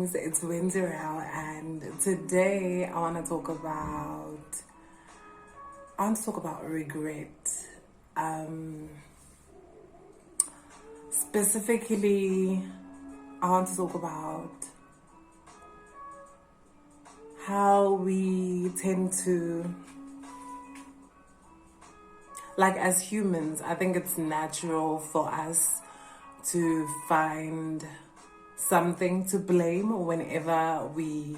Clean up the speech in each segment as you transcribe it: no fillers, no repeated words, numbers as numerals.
greetings, it's Winterell, and today I want to talk about regret. Specifically, I want to talk about how we tend to, like as humans, I think it's natural for us to find something to blame whenever we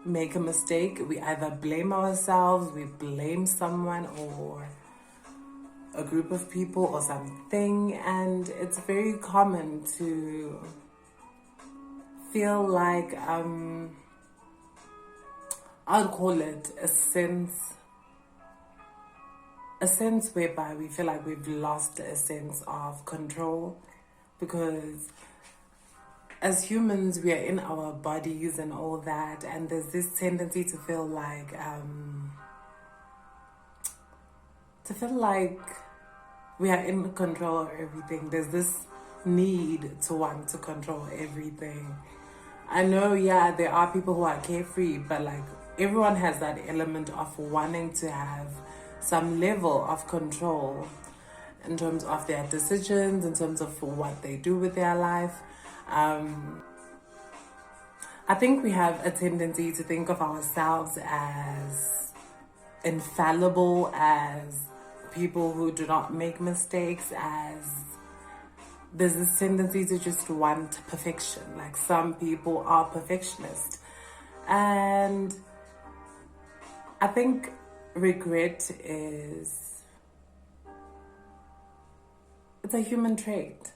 make a mistake. We either blame ourselves, we blame someone or a group of people or something, and it's very common to feel like I'll call it a sense whereby we feel like we've lost a sense of control, because as humans we are in our bodies and all that, and there's this tendency to feel like we are in control of everything. There's this need to want to control everything. I know, yeah, there are people who are carefree, but like everyone has that element of wanting to have some level of control in terms of their decisions, in terms of what they do with their life. I think we have a tendency to think of ourselves as infallible, as people who do not make mistakes, as there's this tendency to just want perfection. Like some people are perfectionists. And I think regret it's a human trait.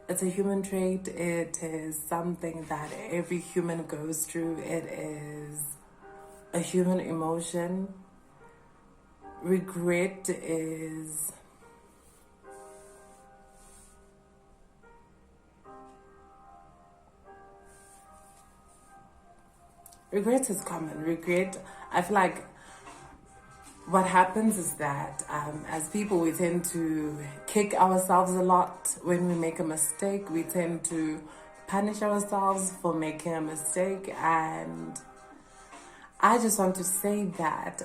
It's a human trait. It is something that every human goes through. It is a human emotion. Regret is common. Regret, I feel like what happens is that as people, we tend to kick ourselves a lot when we make a mistake. We tend to punish ourselves for making a mistake. And I just want to say that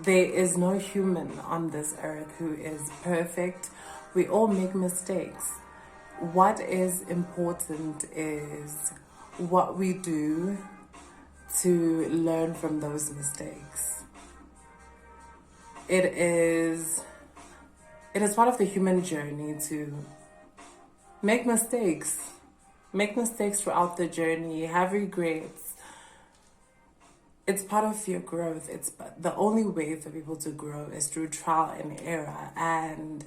there is no human on this earth who is perfect. We all make mistakes. What is important is what we do to learn from those mistakes. It is part of the human journey to make mistakes throughout the journey, have regrets. It's part of your growth. It's the only way for people to grow is through trial and error. And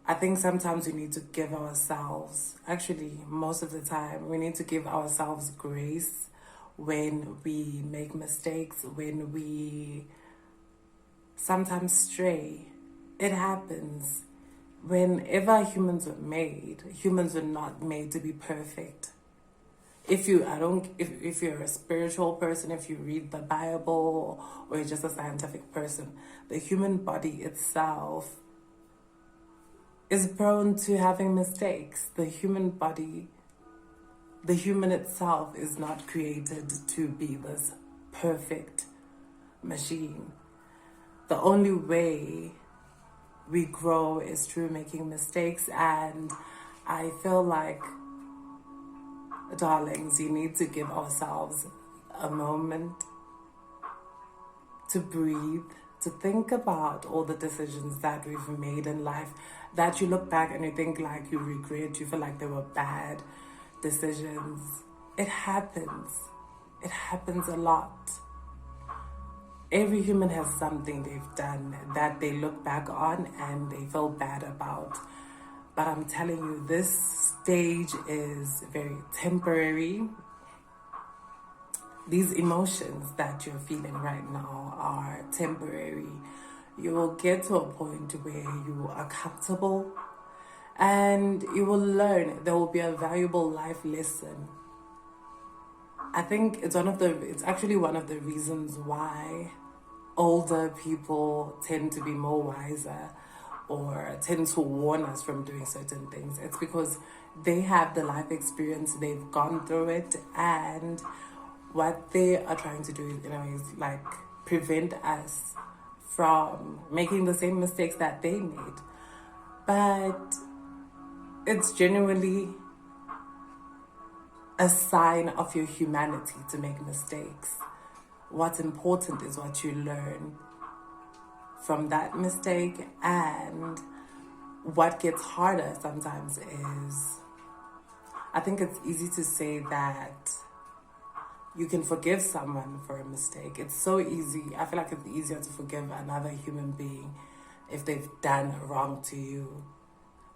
I think sometimes we need to give ourselves, actually most of the time, we need to give ourselves grace when we make mistakes, when we sometimes stray. It happens. Whenever humans were not made to be perfect. If you're a spiritual person, if you read the Bible, or you're just a scientific person, the human body itself is prone to having mistakes. The human itself is not created to be this perfect machine. The only way we grow is through making mistakes, and I feel like, darlings, you need to give ourselves a moment to breathe, to think about all the decisions that we've made in life, that you look back and you think like you regret, you feel like they were bad decisions. It happens. It happens a lot. Every human has something they've done that they look back on and they feel bad about. But I'm telling you, this stage is very temporary. These emotions that you're feeling right now are temporary. You will get to a point where you are comfortable and you will learn. There will be a valuable life lesson. I think it's actually one of the reasons why older people tend to be more wiser, or tend to warn us from doing certain things. It's because they have the life experience, they've gone through it, and what they are trying to do, you know, is like prevent us from making the same mistakes that they made. But it's genuinely a sign of your humanity to make mistakes. What's important is what you learn from that mistake, and what gets harder sometimes is, I think it's easy to say that you can forgive someone for a mistake. It's so easy. I feel like it's easier to forgive another human being if they've done wrong to you.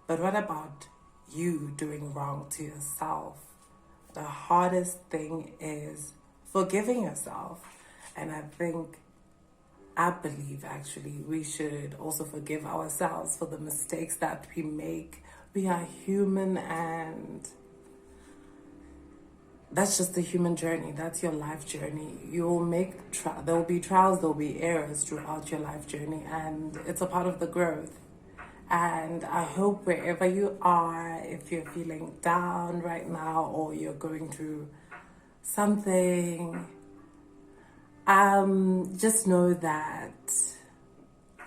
But what about you doing wrong to yourself? The hardest thing is forgiving yourself. And I believe actually we should also forgive ourselves for the mistakes that we make. We are human, and that's just the human journey. That's your life journey. You will make, there will be trials, there will be errors throughout your life journey, and it's a part of the growth. And I hope wherever you are, if you're feeling down right now or you're going through something, just know that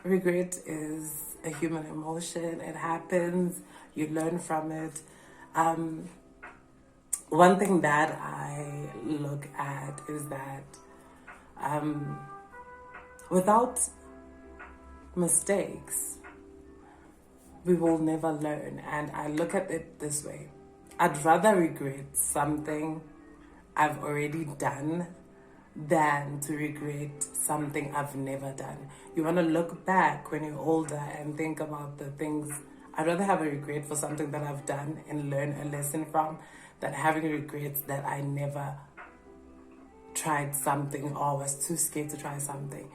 regret is a human emotion. It happens. You learn from it. One thing that I look at is that without mistakes, we will never learn. And I look at it this way. I'd rather regret something I've already done than to regret something I've never done. You want to look back when you're older and think about the things. I'd rather have a regret for something that I've done and learn a lesson from than having regrets that I never tried something or was too scared to try something.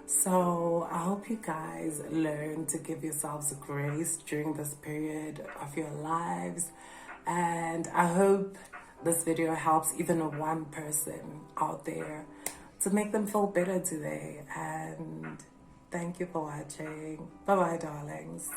So I hope you guys learn to give yourselves grace during this period of your lives. And I hope this video helps even one person out there to make them feel better today. And thank you for watching. Bye-bye, darlings.